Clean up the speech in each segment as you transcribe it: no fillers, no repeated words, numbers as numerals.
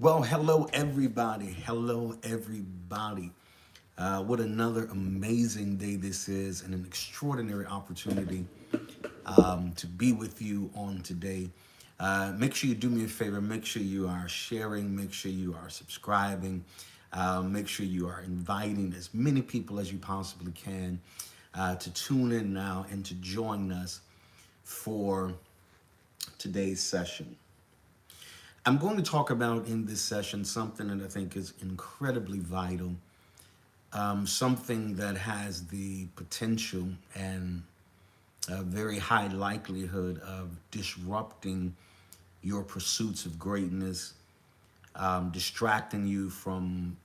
Well, hello everybody. Hello everybody. What another amazing day this is, and an extraordinary opportunity to be with you on today. Make sure you do me a favor. Make sure you are sharing. Make sure you are subscribing. Make sure you are inviting as many people as you possibly can to tune in now and to join us for today's session. I'm going to talk about in this session something that I think is incredibly vital, something that has the potential and a very high likelihood of disrupting your pursuits of greatness, distracting you from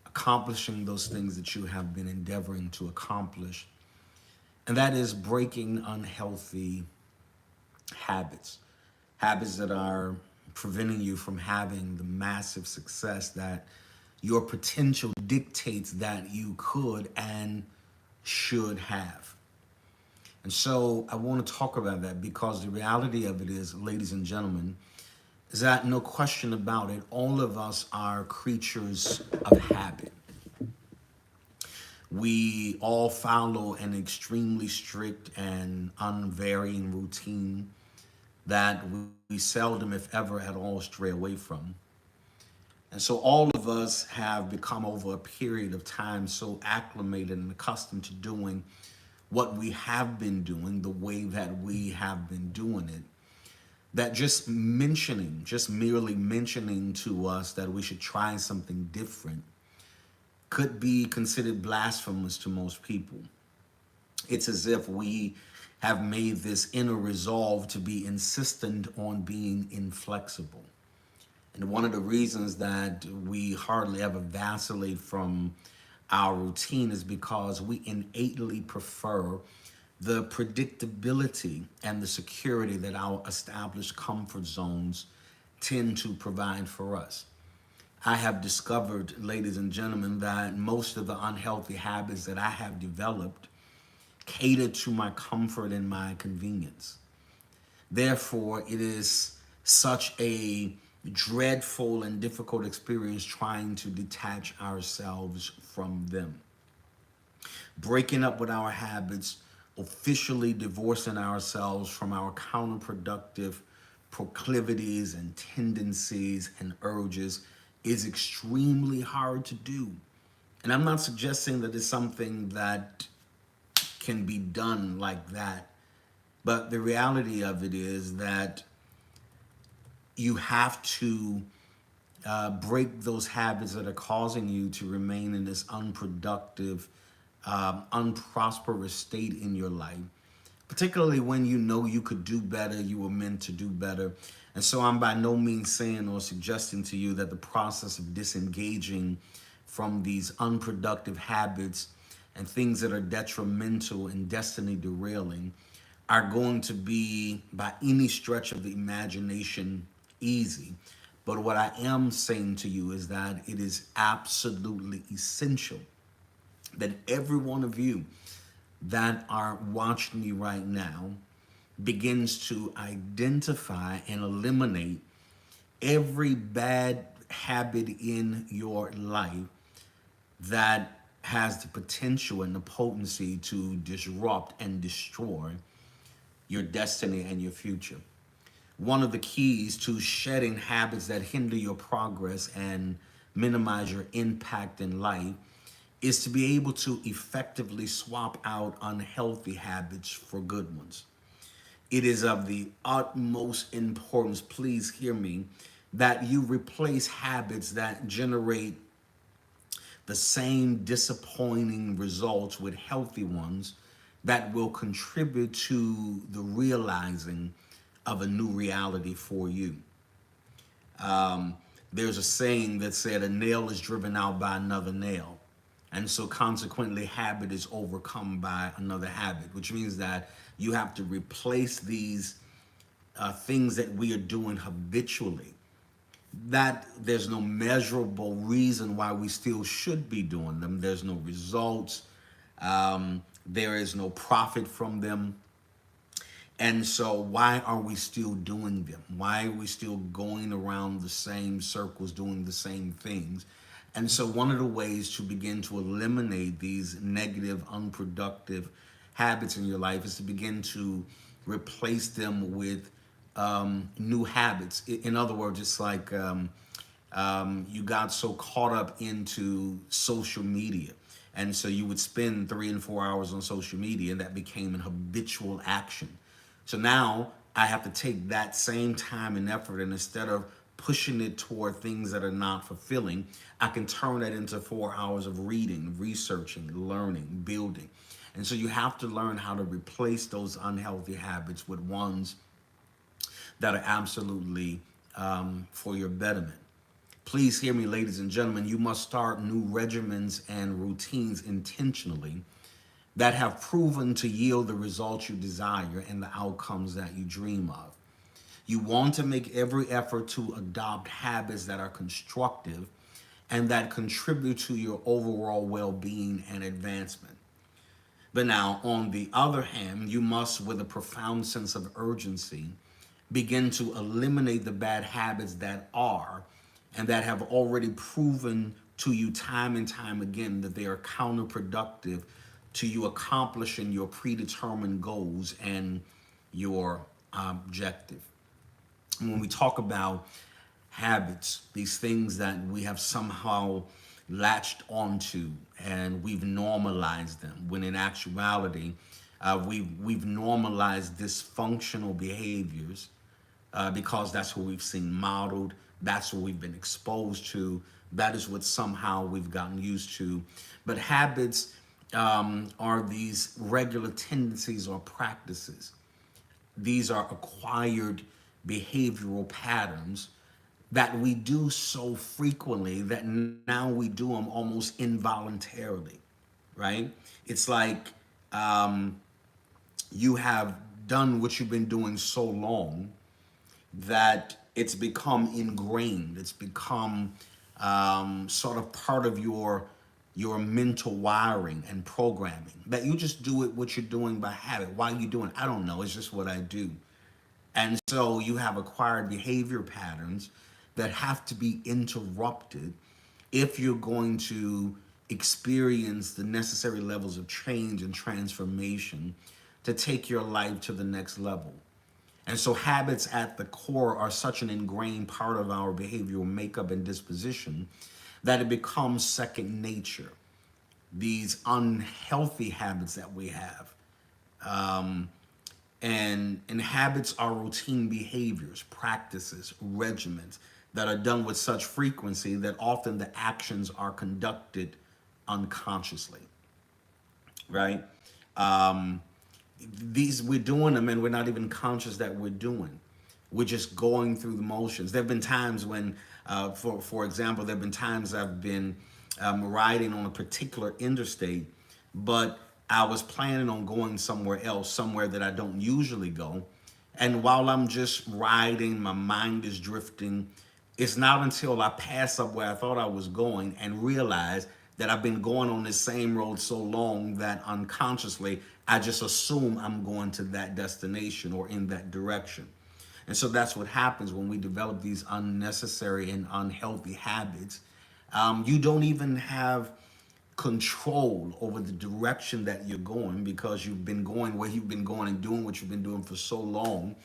accomplishing those things that you have been endeavoring to accomplish. And that is breaking unhealthy habits, habits that are preventing you from having the massive success that your potential dictates that you could and should have. And so I want to talk about that because the reality of it is, ladies and gentlemen, is that no question about it, all of us are creatures of habit. We all follow an extremely strict and unvarying routine that we seldom, if ever at all, stray away from. And so all of us have become over a period of time so acclimated and accustomed to doing what we have been doing the way that we have been doing it, that just merely mentioning to us that we should try something different could be considered blasphemous to most people. It's as if we have made this inner resolve to be insistent on being inflexible. And one of the reasons that we hardly ever vacillate from our routine is because we innately prefer the predictability and the security that our established comfort zones tend to provide for us. I have discovered, ladies and gentlemen, that most of the unhealthy habits that I have developed cater to my comfort and my convenience. Therefore, it is such a dreadful and difficult experience trying to detach ourselves from them. Breaking up with our habits, officially divorcing ourselves from our counterproductive proclivities and tendencies and urges is extremely hard to do. And I'm not suggesting that it's something that can be done like that. But the reality of it is that you have to break those habits that are causing you to remain in this unproductive, unprosperous state in your life, particularly when you know you could do better, you were meant to do better. And so I'm by no means saying or suggesting to you that the process of disengaging from these unproductive habits and things that are detrimental and destiny derailing are going to be, by any stretch of the imagination, easy. But what I am saying to you is that it is absolutely essential that every one of you that are watching me right now begins to identify and eliminate every bad habit in your life that has the potential and the potency to disrupt and destroy your destiny and your future. One of the keys to shedding habits that hinder your progress and minimize your impact in life is to be able to effectively swap out unhealthy habits for good ones. It is of the utmost importance, please hear me, that you replace habits that generate the same disappointing results with healthy ones that will contribute to the realizing of a new reality for you. There's a saying that said a nail is driven out by another nail. And so consequently, habit is overcome by another habit, which means that you have to replace these things that we are doing habitually, that there's no measurable reason why we still should be doing them. There's no results. There is no profit from them. And so, why are we still doing them? Why are we still going around the same circles, doing the same things? And so, one of the ways to begin to eliminate these negative, unproductive habits in your life is to begin to replace them with new habits. In other words, it's like you got so caught up into social media. And so you would spend 3 and 4 hours on social media, and that became an habitual action. So now I have to take that same time and effort, and instead of pushing it toward things that are not fulfilling, I can turn that into 4 hours of reading, researching, learning, building. And so you have to learn how to replace those unhealthy habits with ones that are absolutely for your betterment. Please hear me, ladies and gentlemen. You must start new regimens and routines intentionally that have proven to yield the results you desire and the outcomes that you dream of. You want to make every effort to adopt habits that are constructive and that contribute to your overall well being and advancement. But now, on the other hand, you must, with a profound sense of urgency, begin to eliminate the bad habits that are and that have already proven to you time and time again that they are counterproductive to you accomplishing your predetermined goals and your objective. When we talk about habits, these things that we have somehow latched onto and we've normalized them, when in actuality, we've normalized dysfunctional behaviors because that's what we've seen modeled, that's what we've been exposed to, that is what somehow we've gotten used to. But habits are these regular tendencies or practices. These are acquired behavioral patterns that we do so frequently that now we do them almost involuntarily, right? It's like you have done what you've been doing so long that it's become ingrained. It's become sort of part of your mental wiring and programming that you just do it what you're doing by habit. Why are you doing it? I don't know. It's just what I do. And so you have acquired behavior patterns that have to be interrupted if you're going to experience the necessary levels of change and transformation to take your life to the next level. And so habits at the core are such an ingrained part of our behavioral makeup and disposition that it becomes second nature. These unhealthy habits that we have. And habits are routine behaviors, practices, regimens that are done with such frequency that often the actions are conducted unconsciously, right? These we're doing them and we're not even conscious that we're doing. We're just going through the motions. There have been times when, for example, there have been times I've been riding on a particular interstate, but I was planning on going somewhere else, somewhere that I don't usually go. And while I'm just riding, my mind is drifting. It's not until I pass up where I thought I was going and realize that I've been going on this same road so long that unconsciously I just assume I'm going to that destination or in that direction. And so that's what happens when we develop these unnecessary and unhealthy habits. You don't even have control over the direction that you're going because you've been going where you've been going and doing what you've been doing for so long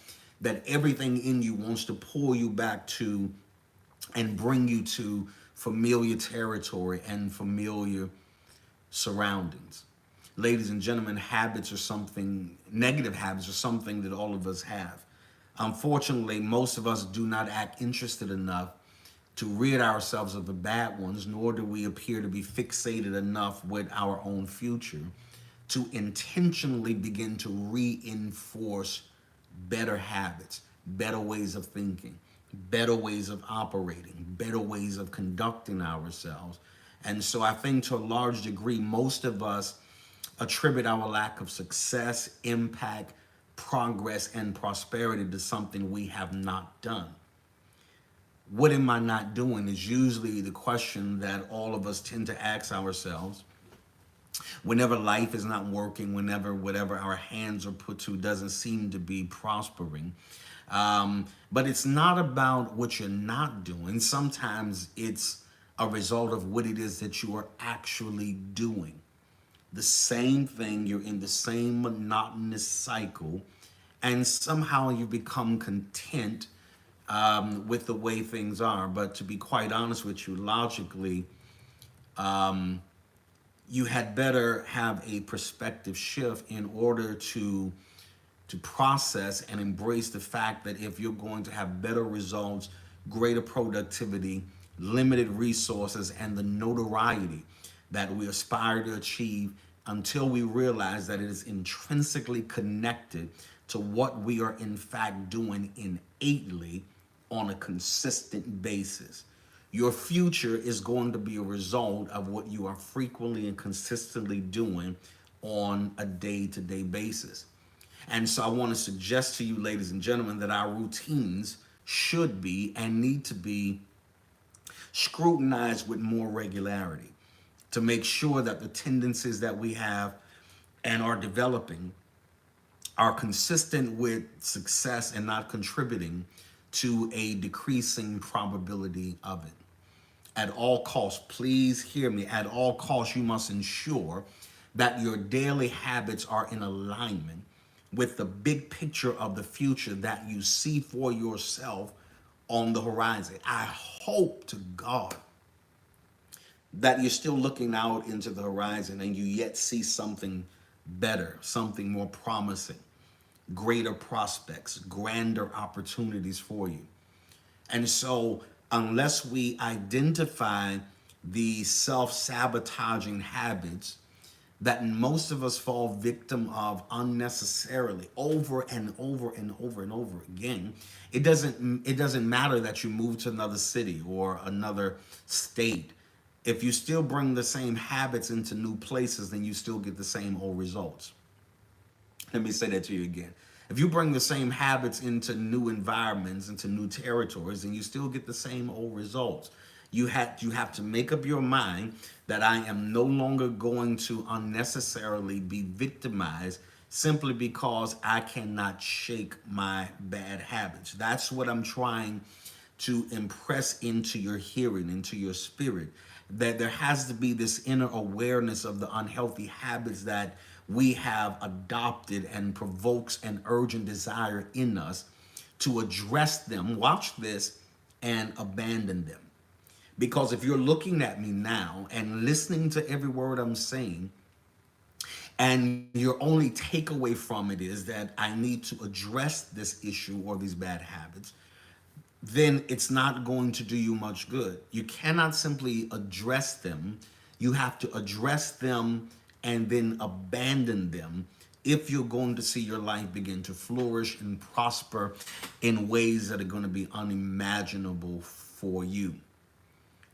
that everything in you wants to pull you back to and bring you to familiar territory and familiar surroundings. Ladies and gentlemen, habits are something, negative habits are something that all of us have. Unfortunately, most of us do not act interested enough to rid ourselves of the bad ones, nor do we appear to be fixated enough with our own future to intentionally begin to reinforce better habits, better ways of thinking, better ways of operating, better ways of conducting ourselves. And so I think to a large degree, most of us attribute our lack of success, impact, progress, and prosperity to something we have not done. What am I not doing is usually the question that all of us tend to ask ourselves Whenever life is not working, whenever whatever our hands are put to doesn't seem to be prospering. But it's not about what you're not doing. Sometimes it's a result of what it is that you are actually doing. The same thing, you're in the same monotonous cycle, and somehow you become content with the way things are. But to be quite honest with you, logically, you had better have a perspective shift in order to process and embrace the fact that if you're going to have better results, greater productivity, limited resources, and the notoriety that we aspire to achieve, until we realize that it is intrinsically connected to what we are in fact doing innately on a consistent basis. Your future is going to be a result of what you are frequently and consistently doing on a day-to-day basis. And so I want to suggest to you, ladies and gentlemen, that our routines should be and need to be scrutinized with more regularity to make sure that the tendencies that we have and are developing are consistent with success and not contributing to a decreasing probability of it. At all costs, please hear me, at all costs, you must ensure that your daily habits are in alignment with the big picture of the future that you see for yourself on the horizon. I hope to God that you're still looking out into the horizon and you yet see something better, something more promising, greater prospects, grander opportunities for you. And so, unless we identify the self sabotaging habits that most of us fall victim of unnecessarily over and over and over and over again, it doesn't matter that you move to another city or another state. If you still bring the same habits into new places, then you still get the same old results. Let me say that to you again. If you bring the same habits into new environments, into new territories, then you still get the same old results. You have to make up your mind that I am no longer going to unnecessarily be victimized simply because I cannot shake my bad habits. That's what I'm trying to impress into your hearing, into your spirit, that there has to be this inner awareness of the unhealthy habits that we have adopted and provokes an urgent desire in us to address them, watch this, and abandon them. Because if you're looking at me now and listening to every word I'm saying, and your only takeaway from it is that I need to address this issue or these bad habits, then it's not going to do you much good. You cannot simply address them. You have to address them and then abandon them if you're going to see your life begin to flourish and prosper in ways that are going to be unimaginable for you.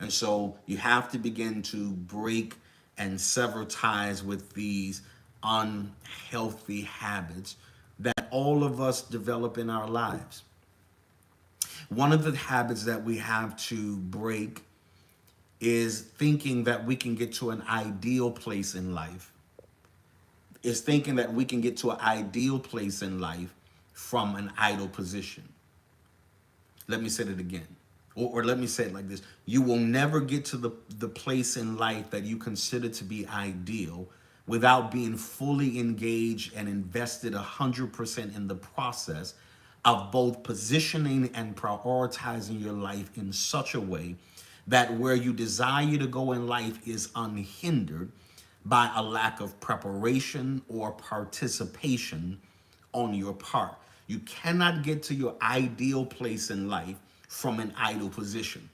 And so you have to begin to break and sever ties with these unhealthy habits that all of us develop in our lives. One of the habits that we have to break is thinking that we can get to an ideal place in life. Is thinking that we can get to an ideal place in life from an idle position. Let me say it again. Or let me say it like this. You will never get to the place in life that you consider to be ideal without being fully engaged and invested 100% in the process of both positioning and prioritizing your life in such a way that where you desire to go in life is unhindered by a lack of preparation or participation on your part. You cannot get to your ideal place in life from an idle position.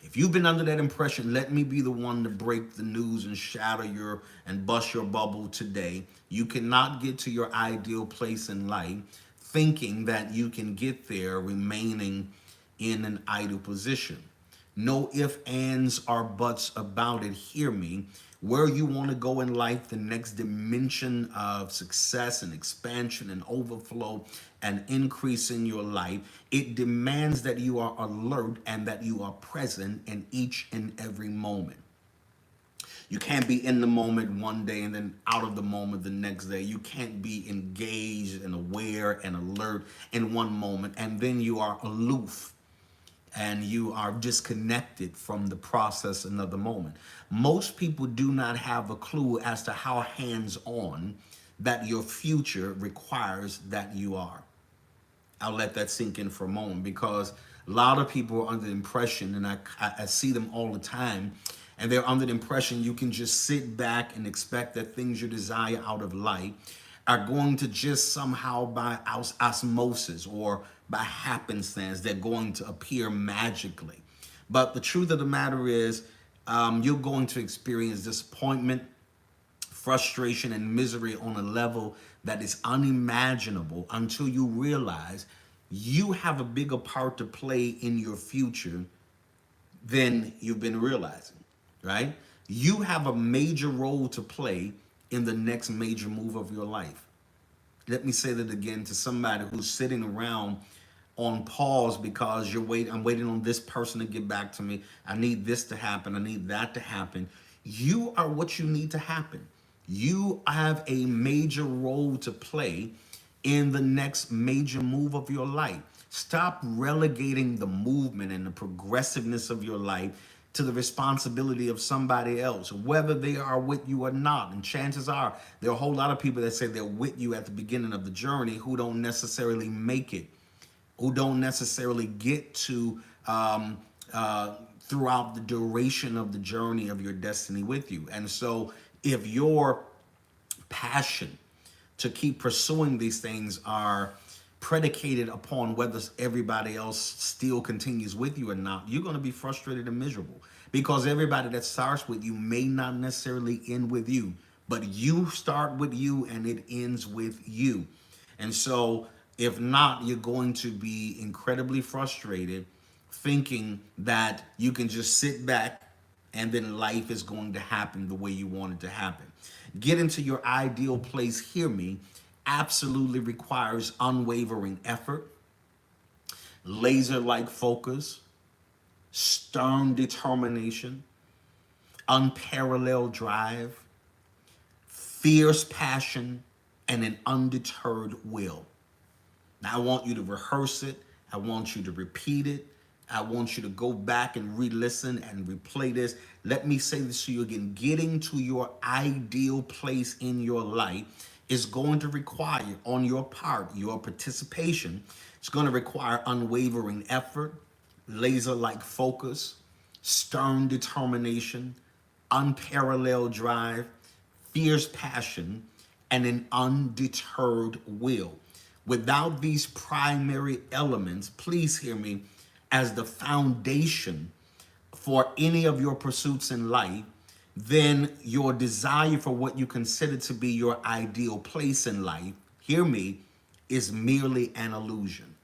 If you've been under that impression, let me be the one to break the news and shatter your and bust your bubble today. You cannot get to your ideal place in life thinking that you can get there remaining in an idle position. No ifs, ands, or buts about it. Hear me. Where you want to go in life, the next dimension of success and expansion and overflow and increase in your life, it demands that you are alert and that you are present in each and every moment. You can't be in the moment one day and then out of the moment the next day. You can't be engaged and aware and alert in one moment and then you are aloof and you are disconnected from the process another moment. Most people do not have a clue as to how hands-on that your future requires that you are. I'll let that sink in for a moment because a lot of people are under the impression, and I see them all the time, and they're under the impression you can just sit back and expect that things you desire out of life are going to just somehow by osmosis or by happenstance, they're going to appear magically. But the truth of the matter is, you're going to experience disappointment, frustration, and misery on a level that is unimaginable until you realize you have a bigger part to play in your future than you've been realizing, right? You have a major role to play in the next major move of your life. Let me say that again to somebody who's sitting around on pause because I'm waiting on this person to get back to me. I need this to happen. I need that to happen. You are what you need to happen. You have a major role to play in the next major move of your life. Stop relegating the movement and the progressiveness of your life to the responsibility of somebody else, whether they are with you or not. And chances are there are a whole lot of people that say they're with you at the beginning of the journey who don't necessarily make it, who don't necessarily get to throughout the duration of the journey of your destiny with you. And so if your passion to keep pursuing these things are predicated upon whether everybody else still continues with you or not, you're going to be frustrated and miserable because everybody that starts with you may not necessarily end with you, but you start with you and it ends with you. And so if not, you're going to be incredibly frustrated thinking that you can just sit back and then life is going to happen the way you want it to happen. Get into your ideal place, hear me, absolutely requires unwavering effort, laser-like focus, stern determination, unparalleled drive, fierce passion, and an undeterred will. Now, I want you to rehearse it. I want you to repeat it. I want you to go back and re-listen and replay this. Let me say this to you again. Getting to your ideal place in your life is going to require, on your part, your participation. It's going to require unwavering effort, laser-like focus, stern determination, unparalleled drive, fierce passion, and an undeterred will. Without these primary elements, please hear me, as the foundation for any of your pursuits in life, then your desire for what you consider to be your ideal place in life, hear me, is merely an illusion.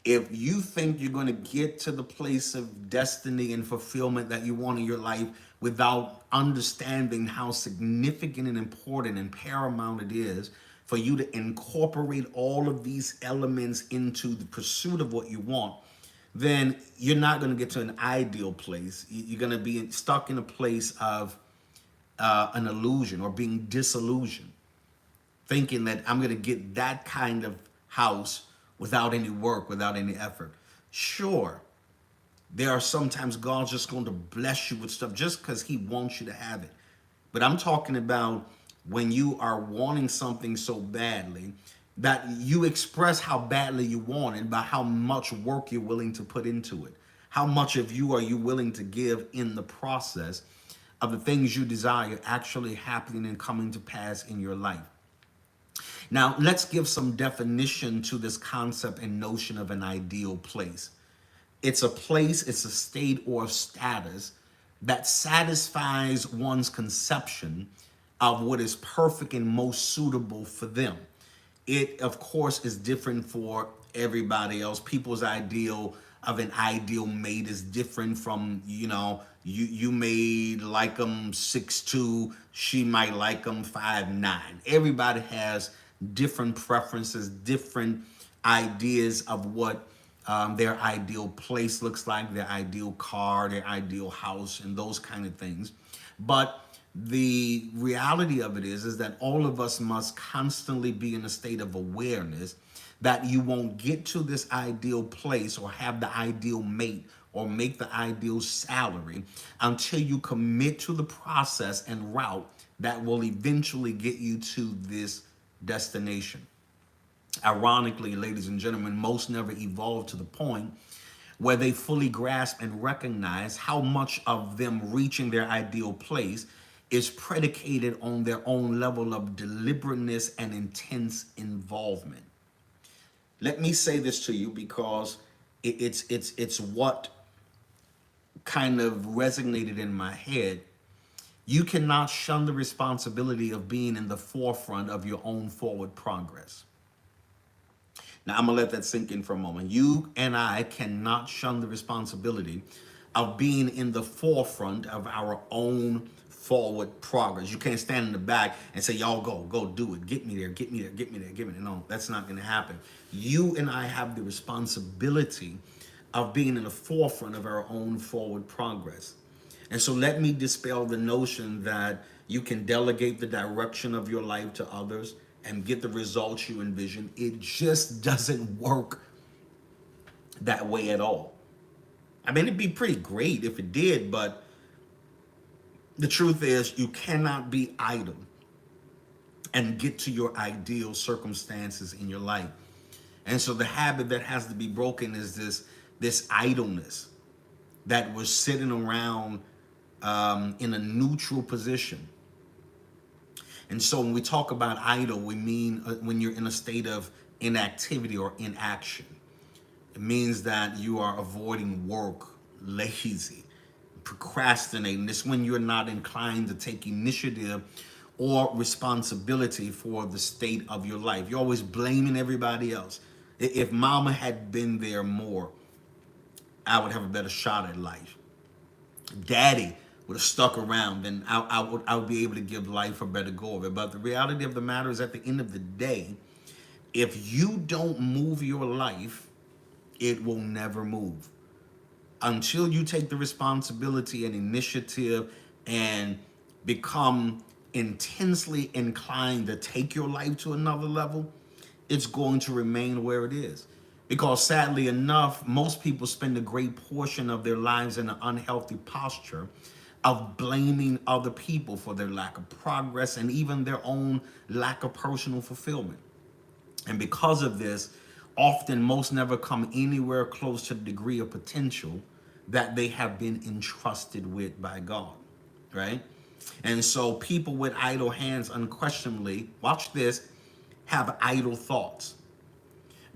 If you think you're going to get to the place of destiny and fulfillment that you want in your life without understanding how significant and important and paramount it is for you to incorporate all of these elements into the pursuit of what you want, then you're not going to get to an ideal place. You're going to be stuck in a place of an illusion or being disillusioned, thinking that I'm going to get that kind of house without any work, without any effort. Sure, there are sometimes God's just going to bless you with stuff just because he wants you to have it. But I'm talking about when you are wanting something so badly that you express how badly you want it by how much work you're willing to put into it. How much of you are you willing to give in the process of the things you desire actually happening and coming to pass in your life? Now, let's give some definition to this concept and notion of an ideal place. It's a place, it's a state or status that satisfies one's conception of what is perfect and most suitable for them. It, of course, is different for everybody else. People's ideal of an ideal mate is different from, you may like them 6'2", she might like them 5'9". Everybody has different preferences, different ideas of what their ideal place looks like, their ideal car, their ideal house, and those kind of things. But the reality of it is that all of us must constantly be in a state of awareness that you won't get to this ideal place or have the ideal mate or make the ideal salary until you commit to the process and route that will eventually get you to this destination. Ironically, ladies and gentlemen, most never evolve to the point where they fully grasp and recognize how much of them reaching their ideal place is predicated on their own level of deliberateness and intense involvement. Let me say this to you because it's what kind of resonated in my head. You cannot shun the responsibility of being in the forefront of your own forward progress. Now, I'm going to let that sink in for a moment. You and I cannot shun the responsibility of being in the forefront of our own forward progress. You can't stand in the back and say, y'all go do it. Get me there, get me there, get me there, get me there. No, that's not going to happen. You and I have the responsibility of being in the forefront of our own forward progress. And so let me dispel the notion that you can delegate the direction of your life to others and get the results you envision. It just doesn't work that way at all. I mean, it'd be pretty great if it did, but the truth is you cannot be idle and get to your ideal circumstances in your life. And so the habit that has to be broken is this idleness that we're sitting around in a neutral position. And so when we talk about idle, we mean when you're in a state of inactivity or inaction. It means that you are avoiding work, lazy, procrastinating. It's when you're not inclined to take initiative or responsibility for the state of your life. You're always blaming everybody else. If mama had been there more, I would have a better shot at life. Daddy would have stuck around, then I would be able to give life a better go of it. But the reality of the matter is, at the end of the day, if you don't move your life, it will never move. Until you take the responsibility and initiative and become intensely inclined to take your life to another level, it's going to remain where it is. Because sadly enough, most people spend a great portion of their lives in an unhealthy posture of blaming other people for their lack of progress and even their own lack of personal fulfillment. And because of this, often most never come anywhere close to the degree of potential that they have been entrusted with by God, right? And so people with idle hands unquestionably, watch this, have idle thoughts,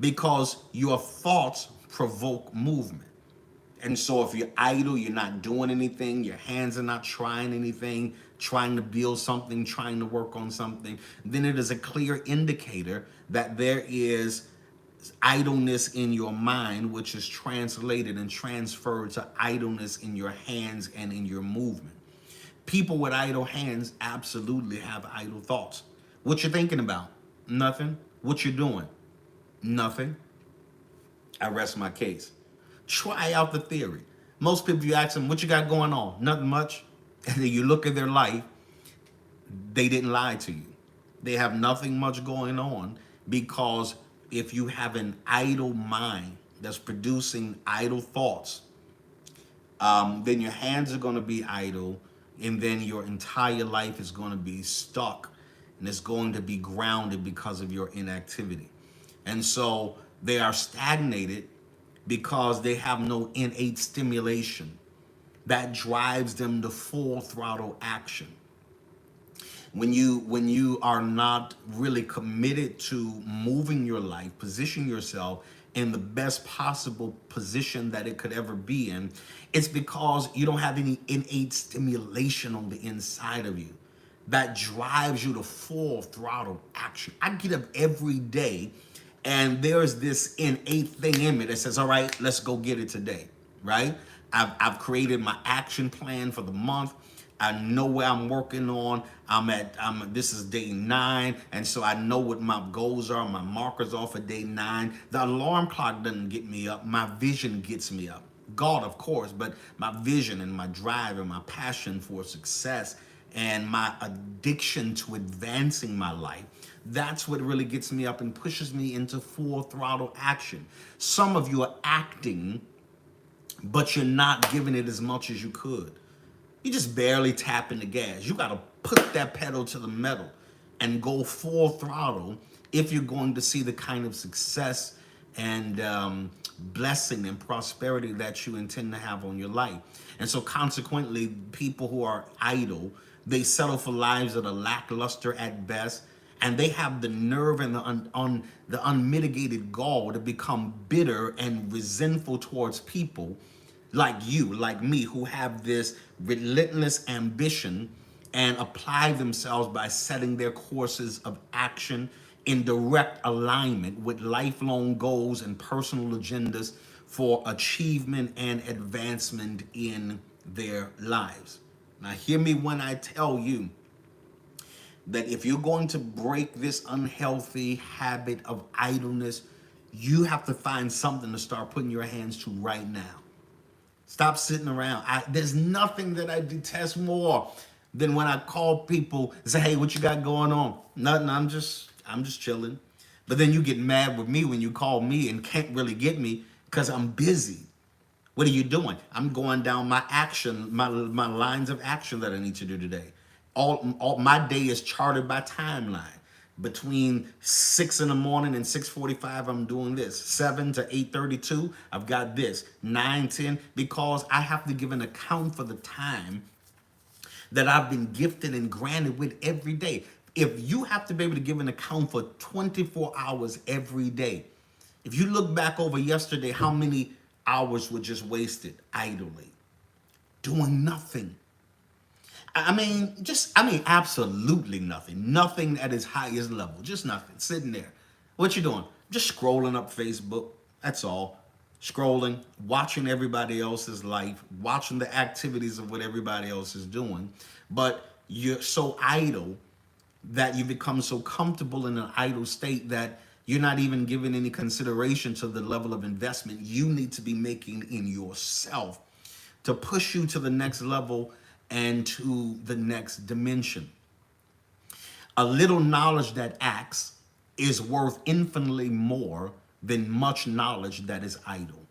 because your thoughts provoke movement. And so if you're idle, you're not doing anything, your hands are not trying anything, trying to build something, trying to work on something, then it is a clear indicator that there is idleness in your mind, which is translated and transferred to idleness in your hands and in your movement. People with idle hands absolutely have idle thoughts. What you thinking about? Nothing. What you doing? Nothing. I rest my case. Try out the theory. Most people, you ask them, what you got going on? Nothing much. And then you look at their life, they didn't lie to you. They have nothing much going on, because if you have an idle mind that's producing idle thoughts, then your hands are going to be idle, and then your entire life is going to be stuck, and it's going to be grounded because of your inactivity. And so they are stagnated because they have no innate stimulation that drives them to full throttle action. When you are not really committed to moving your life, position yourself in the best possible position that it could ever be in, it's because you don't have any innate stimulation on the inside of you that drives you to full throttle action. I get up every day and there's this innate thing in me that says, all right, let's go get it today, right? I've created my action plan for the month. I know where I'm working on. This is day 9, and so I know what my goals are, my markers are for day 9. The alarm clock doesn't get me up. My vision gets me up. God, of course, but my vision and my drive and my passion for success and my addiction to advancing my life, that's what really gets me up and pushes me into full throttle action. Some of you are acting, but you're not giving it as much as you could. You just barely tapping the gas. You got to put that pedal to the metal and go full throttle if you're going to see the kind of success and blessing and prosperity that you intend to have on your life. And so consequently, people who are idle, they settle for lives that are lackluster at best, and they have the nerve and the unmitigated gall to become bitter and resentful towards people like you, like me, who have this relentless ambition and apply themselves by setting their courses of action in direct alignment with lifelong goals and personal agendas for achievement and advancement in their lives. Now, hear me when I tell you that if you're going to break this unhealthy habit of idleness, you have to find something to start putting your hands to right now. Stop sitting around. There's nothing that I detest more than when I call people and say, "Hey, what you got going on?" Nothing. I'm just chilling. But then you get mad with me when you call me and can't really get me because I'm busy. What are you doing? I'm going down my lines of action that I need to do today. All my day is charted by timeline. Between 6 in the morning and 6:45, I'm doing this. 7 to 8:32, I've got this. 9, 10, because I have to give an account for the time that I've been gifted and granted with every day. If you have to be able to give an account for 24 hours every day, if you look back over yesterday, how many hours were just wasted idly, doing nothing? Absolutely nothing. Nothing at its highest level. Just nothing. Sitting there. What you doing? Just scrolling up Facebook. That's all. Scrolling, watching everybody else's life, watching the activities of what everybody else is doing. But you're so idle that you become so comfortable in an idle state that you're not even giving any consideration to the level of investment you need to be making in yourself to push you to the next level and to the next dimension. A little knowledge that acts is worth infinitely more than much knowledge that is idle.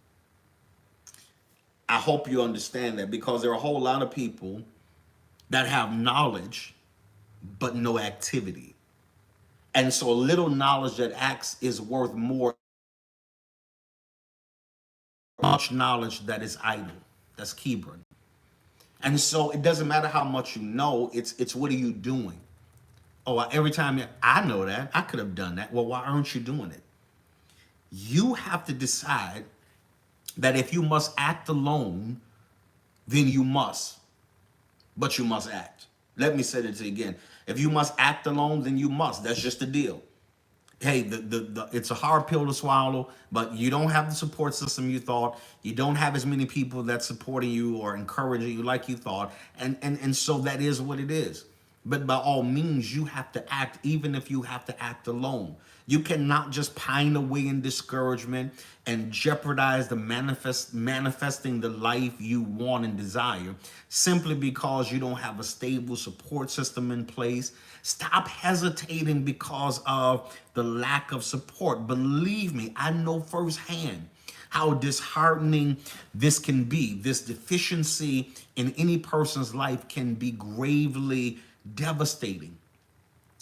I hope you understand that, because there are a whole lot of people that have knowledge but no activity. And so a little knowledge that acts is worth more than much knowledge that is idle. That's Hebron. And so it doesn't matter how much you know, it's what are you doing? Oh, every time I know that, I could have done that. Well, why aren't you doing it? You have to decide that if you must act alone, then you must. But you must act. Let me say it to you again. If you must act alone, then you must. That's just the deal. Hey, it's a hard pill to swallow, but you don't have the support system you thought. You don't have as many people that's supporting you or encouraging you like you thought. And so that is what it is. But by all means, you have to act, even if you have to act alone. You cannot just pine away in discouragement and jeopardize the manifesting the life you want and desire simply because you don't have a stable support system in place. Stop hesitating because of the lack of support. Believe me, I know firsthand how disheartening this can be. This deficiency in any person's life can be gravely devastating.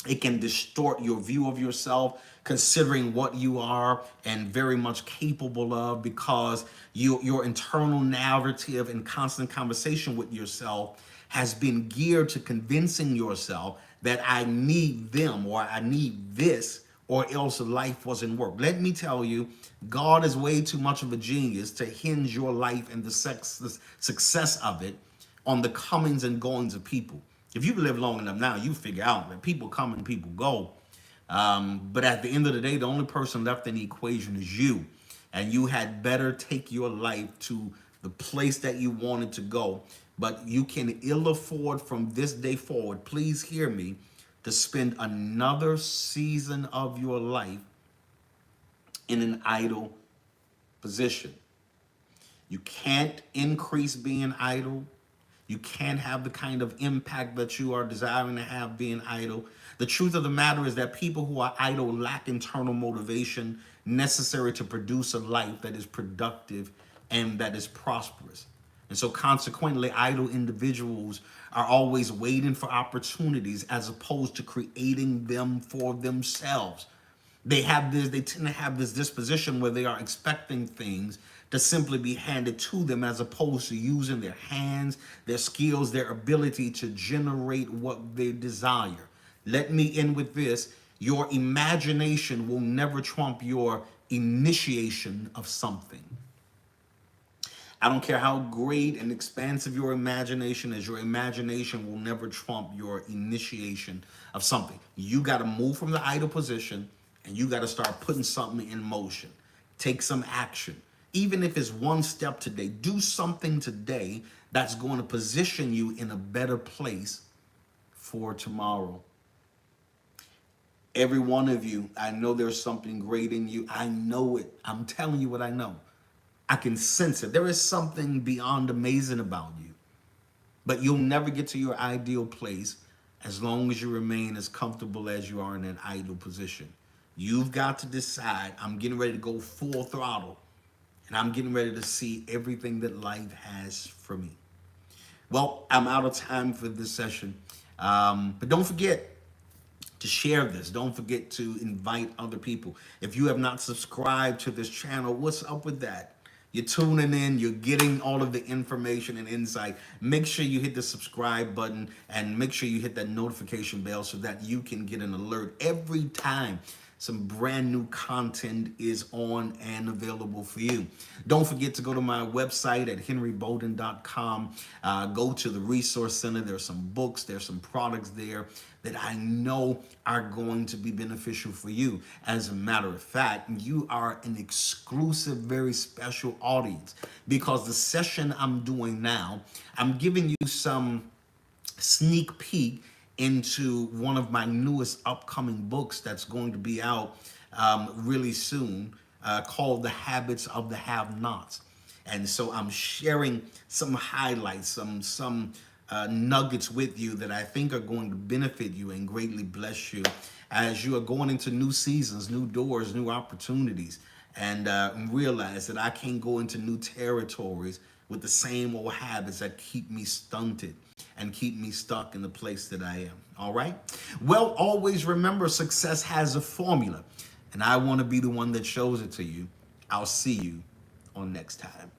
It can distort your view of yourself, considering what you are and very much capable of, because your internal narrative and constant conversation with yourself has been geared to convincing yourself that I need them or I need this or else life wasn't work. Let me tell you, God is way too much of a genius to hinge your life and the success of it on the comings and goings of people. If you've lived long enough now, you figure out that people come and people go. But at the end of the day, the only person left in the equation is you. And you had better take your life to the place that you wanted to go but you can ill afford from this day forward, please hear me, to spend another season of your life in an idle position. You can't increase being idle. You can't have the kind of impact that you are desiring to have being idle. The truth of the matter is that people who are idle lack internal motivation necessary to produce a life that is productive and that is prosperous. And so, consequently, idle individuals are always waiting for opportunities as opposed to creating them for themselves. They tend to have this disposition where they are expecting things to simply be handed to them as opposed to using their hands, their skills, their ability to generate what they desire. Let me end with this. Your imagination will never trump your initiation of something. I don't care how great and expansive your imagination is, your imagination will never trump your initiation of something. You got to move from the idle position and you got to start putting something in motion. Take some action. Even if it's one step today, do something today that's going to position you in a better place for tomorrow. Every one of you, I know there's something great in you. I know it. I'm telling you what I know. I can sense it. There is something beyond amazing about you. But you'll never get to your ideal place as long as you remain as comfortable as you are in an idle position. You've got to decide, I'm getting ready to go full throttle, and I'm getting ready to see everything that life has for me. Well, I'm out of time for this session. But don't forget to share this. Don't forget to invite other people. If you have not subscribed to this channel, what's up with that? You're tuning in, you're getting all of the information and insight. Make sure you hit the subscribe button and make sure you hit that notification bell so that you can get an alert every time some brand new content is on and available for you. Don't forget to go to my website at henrybolden.com. Go to the resource center. There's some books, there's some products there that I know are going to be beneficial for you. As a matter of fact, you are an exclusive, very special audience because the session I'm doing now, I'm giving you some sneak peek into one of my newest upcoming books that's going to be out really soon, called The Habits of the Have-Nots. And so I'm sharing some highlights, some nuggets with you that I think are going to benefit you and greatly bless you as you are going into new seasons, new doors, new opportunities, and realize that I can't go into new territories with the same old habits that keep me stunted and keep me stuck in the place that I am. All right? Well, always remember success has a formula, and I want to be the one that shows it to you. I'll see you on next time.